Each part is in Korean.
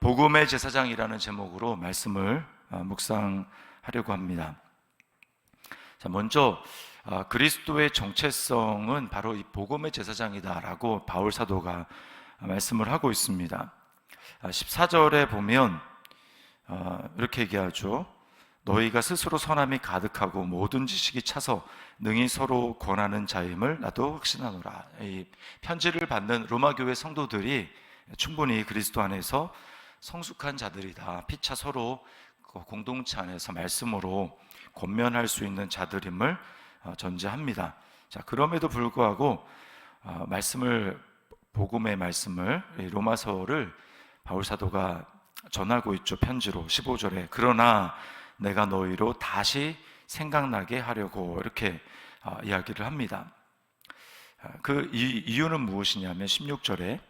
복음의 제사장이라는 제목으로 말씀을 묵상하려고 합니다. 자, 먼저 그리스도의 정체성은 바로 이 복음의 제사장이다라고 바울 사도가 말씀을 하고 있습니다. 14절에 보면 이렇게 얘기하죠. 너희가 스스로 선함이 가득하고 모든 지식이 차서 능히 서로 권하는 자임을 나도 확신하노라. 이 편지를 받는 로마 교회 성도들이 충분히 그리스도 안에서 성숙한 자들이다. 피차 서로 공동체 안에서 말씀으로 권면할 수 있는 자들임을 전제합니다. 자, 그럼에도 불구하고 복음의 말씀을 로마서를 바울 사도가 전하고 있죠. 편지로 15절에 그러나 내가 너희로 다시 생각나게 하려고 이렇게 이야기를 합니다. 그 이유는 무엇이냐면 16절에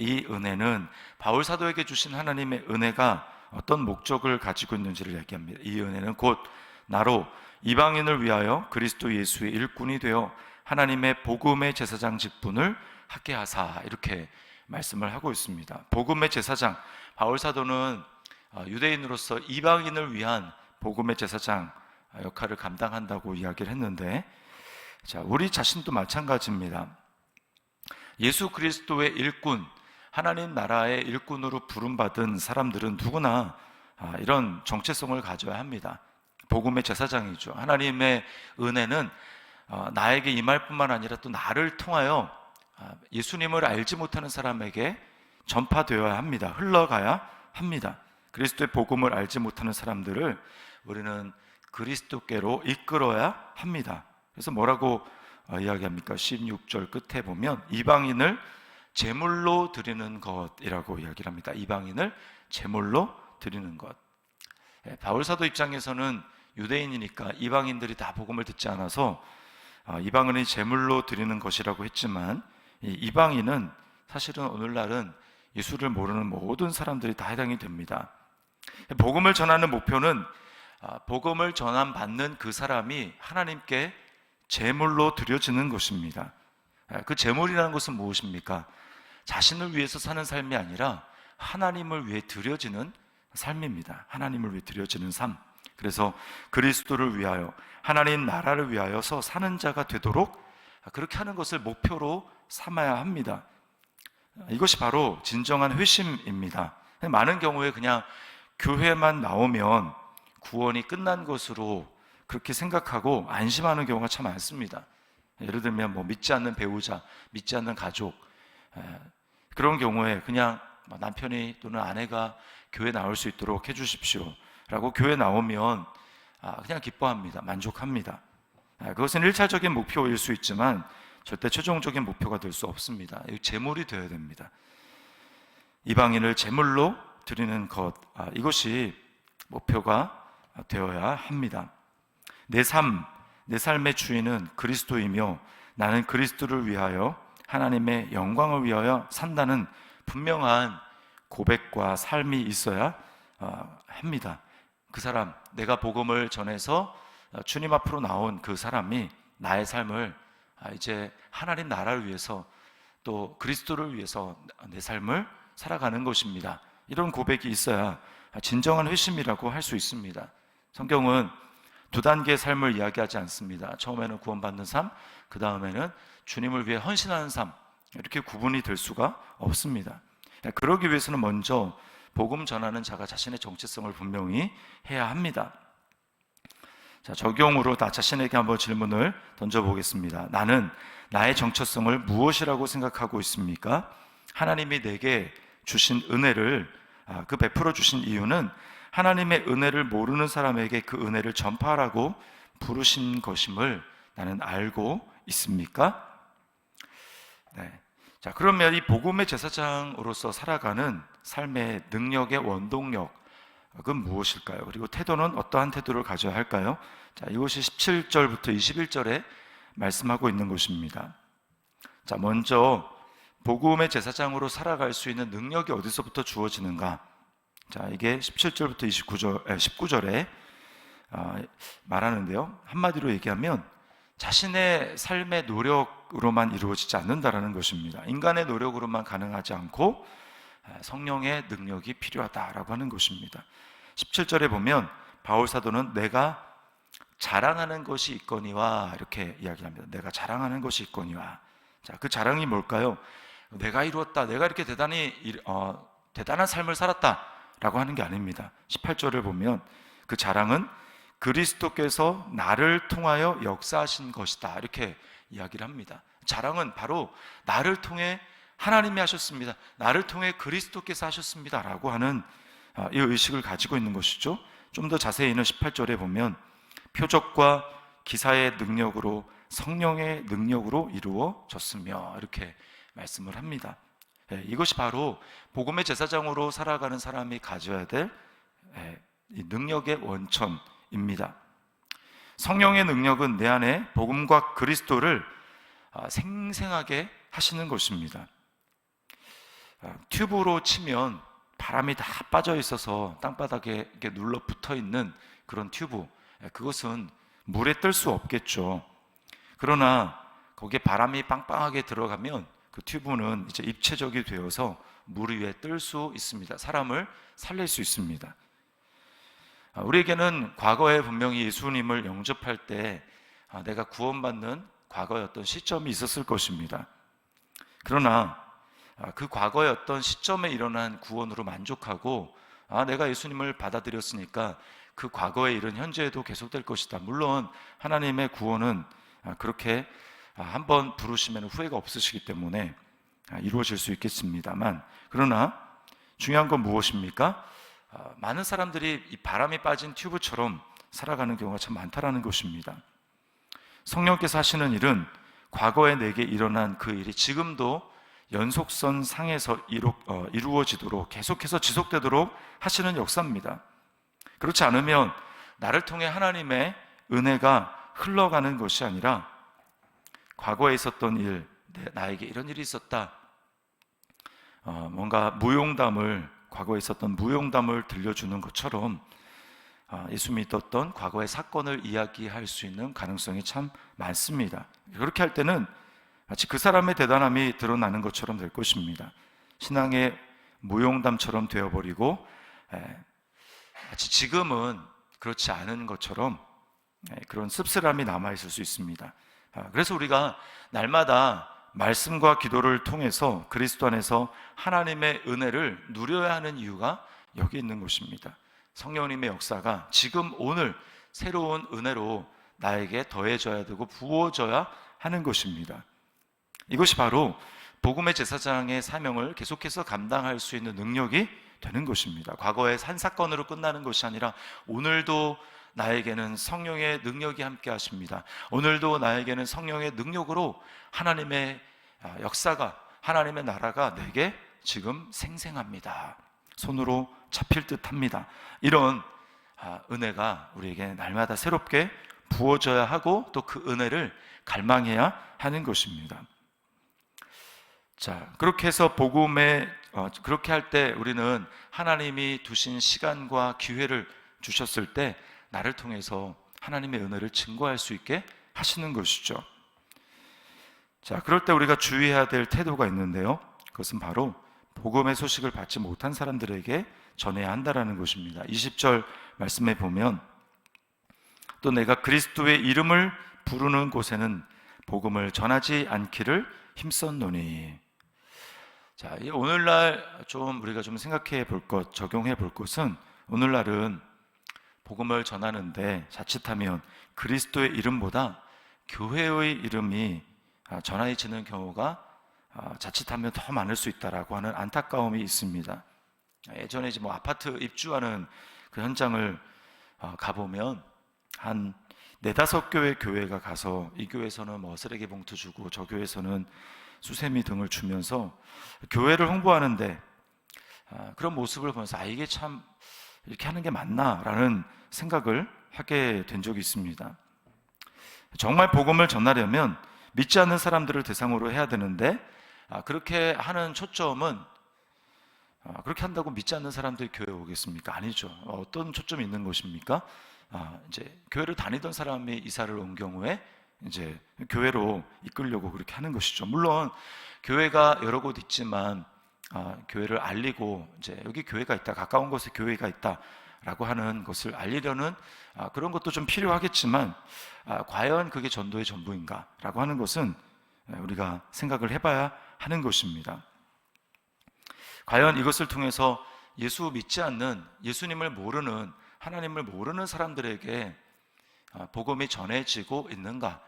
이 은혜는 바울 사도에게 주신 하나님의 은혜가 어떤 목적을 가지고 있는지를 얘기합니다. 이 은혜는 곧 나로 이방인을 위하여 그리스도 예수의 일꾼이 되어 하나님의 복음의 제사장 직분을 하게 하사, 이렇게 말씀을 하고 있습니다. 복음의 제사장, 바울 사도는 유대인으로서 이방인을 위한 복음의 제사장 역할을 감당한다고 이야기를 했는데, 자, 우리 자신도 마찬가지입니다. 예수 그리스도의 일꾼, 하나님 나라의 일꾼으로 부름받은 사람들은 누구나 이런 정체성을 가져야 합니다. 복음의 제사장이죠. 하나님의 은혜는 나에게 임할 뿐만 아니라 또 나를 통하여 예수님을 알지 못하는 사람에게 전파되어야 합니다. 흘러가야 합니다. 그리스도의 복음을 알지 못하는 사람들을 우리는 그리스도께로 이끌어야 합니다. 그래서 뭐라고 이야기합니까? 16절 끝에 보면 이방인을 제물로 드리는 것이라고 이야기를 합니다. 이방인을 제물로 드리는 것. 바울 사도 입장에서는 유대인이니까 이방인들이 다 복음을 듣지 않아서 이방인이 제물로 드리는 것이라고 했지만, 이 이방인은 사실은 오늘날은 예수를 모르는 모든 사람들이 다 해당이 됩니다. 복음을 전하는 목표는 복음을 전함받는 그 사람이 하나님께 제물로 드려지는 것입니다. 그 제물이라는 것은 무엇입니까? 자신을 위해서 사는 삶이 아니라 하나님을 위해 드려지는 삶입니다. 하나님을 위해 드려지는 삶. 그래서 그리스도를 위하여, 하나님 나라를 위하여서 사는 자가 되도록 그렇게 하는 것을 목표로 삼아야 합니다. 이것이 바로 진정한 회심입니다. 많은 경우에 그냥 교회만 나오면 구원이 끝난 것으로 그렇게 생각하고 안심하는 경우가 참 많습니다. 예를 들면 믿지 않는 배우자, 믿지 않는 가족, 그런 경우에 그냥 남편이 또는 아내가 교회 나올 수 있도록 해주십시오 라고 교회 나오면 그냥 기뻐합니다. 만족합니다. 그것은 1차적인 목표일 수 있지만 절대 최종적인 목표가 될 수 없습니다. 제물이 되어야 됩니다. 이방인을 제물로 드리는 것, 이것이 목표가 되어야 합니다. 내 삶의 주인은 그리스도이며 나는 그리스도를 위하여 하나님의 영광을 위하여 산다는 분명한 고백과 삶이 있어야 합니다. 그 사람, 내가 복음을 전해서 주님 앞으로 나온 그 사람이 나의 삶을 이제 하나님 나라를 위해서 또 그리스도를 위해서 내 삶을 살아가는 것입니다. 이런 고백이 있어야 진정한 회심이라고 할 수 있습니다. 성경은 두 단계의 삶을 이야기하지 않습니다. 처음에는 구원받는 삶, 그 다음에는 주님을 위해 헌신하는 삶, 이렇게 구분이 될 수가 없습니다. 그러기 위해서는 먼저 복음 전하는 자가 자신의 정체성을 분명히 해야 합니다. 자, 적용으로 나 자신에게 한번 질문을 던져보겠습니다. 나는 나의 정체성을 무엇이라고 생각하고 있습니까? 하나님이 내게 주신 은혜를 베풀어 주신 이유는 하나님의 은혜를 모르는 사람에게 그 은혜를 전파하라고 부르신 것임을 나는 알고 있습니까? 네. 자, 그러면 이 복음의 제사장으로서 살아가는 삶의 능력의 원동력은 무엇일까요? 그리고 태도는 어떠한 태도를 가져야 할까요? 자, 이것이 17절부터 21절에 말씀하고 있는 것입니다. 자, 먼저 복음의 제사장으로 살아갈 수 있는 능력이 어디서부터 주어지는가? 자, 이게 17절부터 19절에 말하는데요. 한마디로 얘기하면 자신의 삶의 노력으로만 이루어지지 않는다라는 것입니다. 인간의 노력으로만 가능하지 않고 성령의 능력이 필요하다라고 하는 것입니다. 17절에 보면 바울 사도는 내가 자랑하는 것이 있거니와 이렇게 이야기합니다. 내가 자랑하는 것이 있거니와. 자, 그 자랑이 뭘까요? 내가 이루었다, 내가 이렇게 대단한 삶을 살았다라고 하는 게 아닙니다. 18절을 보면 그 자랑은 그리스도께서 나를 통하여 역사하신 것이다, 이렇게 이야기를 합니다. 자랑은 바로 나를 통해 하나님이 하셨습니다, 나를 통해 그리스도께서 하셨습니다 라고 하는 이 의식을 가지고 있는 것이죠. 좀 더 자세히는 18절에 보면 표적과 기사의 능력으로, 성령의 능력으로 이루어졌으며 이렇게 말씀을 합니다. 이것이 바로 복음의 제사장으로 살아가는 사람이 가져야 될 이 능력의 원천입니다. 성령의 능력은 내 안에 복음과 그리스도를 생생하게 하시는 것입니다. 튜브로 치면 바람이 다 빠져 있어서 땅바닥에 이렇게 눌러 붙어 있는 그런 튜브, 그것은 물에 뜰 수 없겠죠. 그러나 거기에 바람이 빵빵하게 들어가면 그 튜브는 이제 입체적이 되어서 물 위에 뜰 수 있습니다. 사람을 살릴 수 있습니다. 우리에게는 과거에 분명히 예수님을 영접할 때 내가 구원받는 과거의 어떤 시점이 있었을 것입니다. 그러나 그 과거의 어떤 시점에 일어난 구원으로 만족하고 내가 예수님을 받아들였으니까 그 과거에 이른 현재에도 계속될 것이다. 물론 하나님의 구원은 그렇게 한번 부르시면 후회가 없으시기 때문에 이루어질 수 있겠습니다만, 그러나 중요한 건 무엇입니까? 많은 사람들이 이 바람이 빠진 튜브처럼 살아가는 경우가 참 많다라는 것입니다. 성령께서 하시는 일은 과거에 내게 일어난 그 일이 지금도 연속선 상에서 이루어지도록, 계속해서 지속되도록 하시는 역사입니다. 그렇지 않으면 나를 통해 하나님의 은혜가 흘러가는 것이 아니라 과거에 있었던 일, 나에게 이런 일이 있었다, 뭔가 과거에 있었던 무용담을 들려주는 것처럼 예수 믿었던 과거의 사건을 이야기할 수 있는 가능성이 참 많습니다. 그렇게 할 때는 마치 그 사람의 대단함이 드러나는 것처럼 될 것입니다. 신앙의 무용담처럼 되어버리고 마치 지금은 그렇지 않은 것처럼 그런 씁쓸함이 남아있을 수 있습니다. 그래서 우리가 날마다 말씀과 기도를 통해서 그리스도 안에서 하나님의 은혜를 누려야 하는 이유가 여기 있는 것입니다. 성령님의 역사가 지금 오늘 새로운 은혜로 나에게 더해져야 되고 부어져야 하는 것입니다. 이것이 바로 복음의 제사장의 사명을 계속해서 감당할 수 있는 능력이 되는 것입니다. 과거의 한 사건으로 끝나는 것이 아니라 오늘도 나에게는 성령의 능력이 함께 하십니다. 오늘도 나에게는 성령의 능력으로 하나님의 역사가, 하나님의 나라가 내게 지금 생생합니다. 손으로 잡힐 듯 합니다. 이런 은혜가 우리에게 날마다 새롭게 부어져야 하고 또 그 은혜를 갈망해야 하는 것입니다. 자, 그렇게 해서 그렇게 할 때 우리는 하나님이 두신 시간과 기회를 주셨을 때 나를 통해서 하나님의 은혜를 증거할 수 있게 하시는 것이죠. 자, 그럴 때 우리가 주의해야 될 태도가 있는데요, 그것은 바로 복음의 소식을 받지 못한 사람들에게 전해야 한다라는 것입니다. 20절 말씀에 보면 또 내가 그리스도의 이름을 부르는 곳에는 복음을 전하지 않기를 힘썼노니. 자, 오늘날 우리가 좀 생각해 볼 것, 적용해 볼 것은, 오늘날은 복음을 전하는데 자칫하면 그리스도의 이름보다 교회의 이름이 전해지는 경우가 자칫하면 더 많을 수 있다라고 하는 안타까움이 있습니다. 예전에 아파트 입주하는 그 현장을 가보면 한 4-5교회 교회가 가서 이 교회에서는 쓰레기 봉투 주고 저 교회에서는 수세미 등을 주면서 교회를 홍보하는데 그런 모습을 보면서 이게 참 이렇게 하는 게 맞나라는 생각을 하게 된 적이 있습니다. 정말 복음을 전하려면 믿지 않는 사람들을 대상으로 해야 되는데 그렇게 하는 초점은 그렇게 한다고 믿지 않는 사람들이 교회에 오겠습니까? 아니죠. 어떤 초점이 있는 것입니까? 이제 교회를 다니던 사람이 이사를 온 경우에 이제 교회로 이끌려고 그렇게 하는 것이죠. 물론 교회가 여러 곳 있지만 교회를 알리고 이제 여기 교회가 있다, 가까운 곳에 교회가 있다라고 하는 것을 알리려는 그런 것도 좀 필요하겠지만 과연 그게 전도의 전부인가라고 하는 것은 우리가 생각을 해봐야 하는 것입니다. 과연 이것을 통해서 예수 믿지 않는, 예수님을 모르는, 하나님을 모르는 사람들에게 복음이 전해지고 있는가?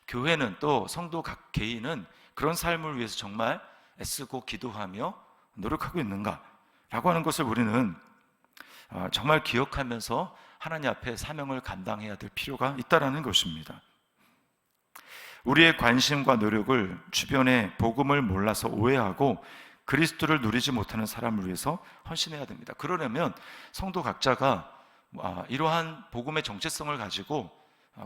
교회는 또 성도 각 개인은 그런 삶을 위해서 정말 애쓰고 기도하며 노력하고 있는가? 라고 하는 것을 우리는 정말 기억하면서 하나님 앞에 사명을 감당해야 될 필요가 있다는 것입니다. 우리의 관심과 노력을 주변에 복음을 몰라서 오해하고 그리스도를 누리지 못하는 사람을 위해서 헌신해야 됩니다. 그러려면 성도 각자가 이러한 복음의 정체성을 가지고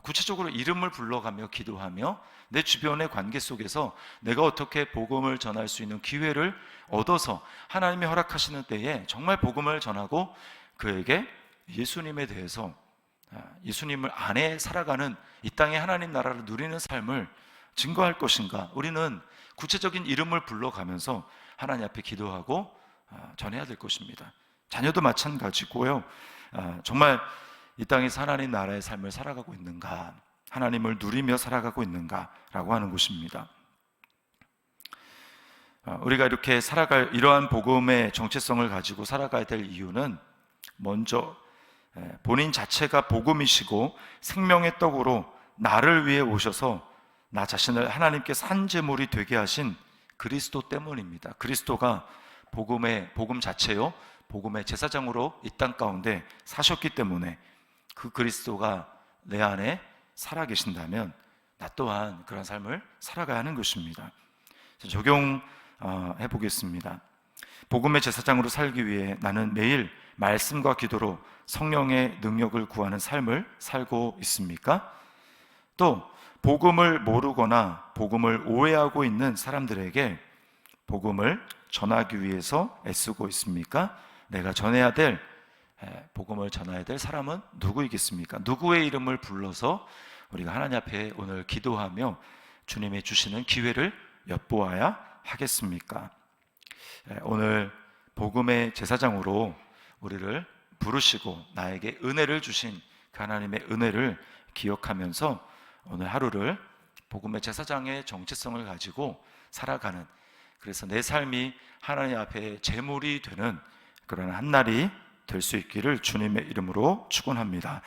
구체적으로 이름을 불러가며 기도하며 내 주변의 관계 속에서 내가 어떻게 복음을 전할 수 있는 기회를 얻어서 하나님이 허락하시는 때에 정말 복음을 전하고 그에게 예수님에 대해서, 예수님을 안에 살아가는 이 땅의 하나님 나라를 누리는 삶을 증거할 것인가? 우리는 구체적인 이름을 불러가면서 하나님 앞에 기도하고 전해야 될 것입니다. 자녀도 마찬가지고요. 정말 이 땅에서 하나님 나라의 삶을 살아가고 있는가, 하나님을 누리며 살아가고 있는가라고 하는 것입니다. 우리가 이렇게 살아갈, 이러한 복음의 정체성을 가지고 살아가야 될 이유는 먼저 본인 자체가 복음이시고 생명의 떡으로 나를 위해 오셔서 나 자신을 하나님께 산 제물이 되게 하신 그리스도 때문입니다. 그리스도가 복음 자체요, 복음의 제사장으로 이 땅 가운데 사셨기 때문에 그 그리스도가 내 안에 살아계신다면 나 또한 그런 삶을 살아가야 하는 것입니다. 적용해 보겠습니다. 복음의 제사장으로 살기 위해 나는 매일 말씀과 기도로 성령의 능력을 구하는 삶을 살고 있습니까? 또 복음을 모르거나 복음을 오해하고 있는 사람들에게 복음을 전하기 위해서 애쓰고 있습니까? 내가 전해야 될, 복음을 전해야 될 사람은 누구이겠습니까? 누구의 이름을 불러서 우리가 하나님 앞에 오늘 기도하며 주님이 주시는 기회를 엿보아야 하겠습니까? 오늘 복음의 제사장으로 우리를 부르시고 나에게 은혜를 주신 그 하나님의 은혜를 기억하면서 오늘 하루를 복음의 제사장의 정체성을 가지고 살아가는, 그래서 내 삶이 하나님 앞에 제물이 되는 그런 한 날이 될 수 있기를 주님의 이름으로 축원합니다.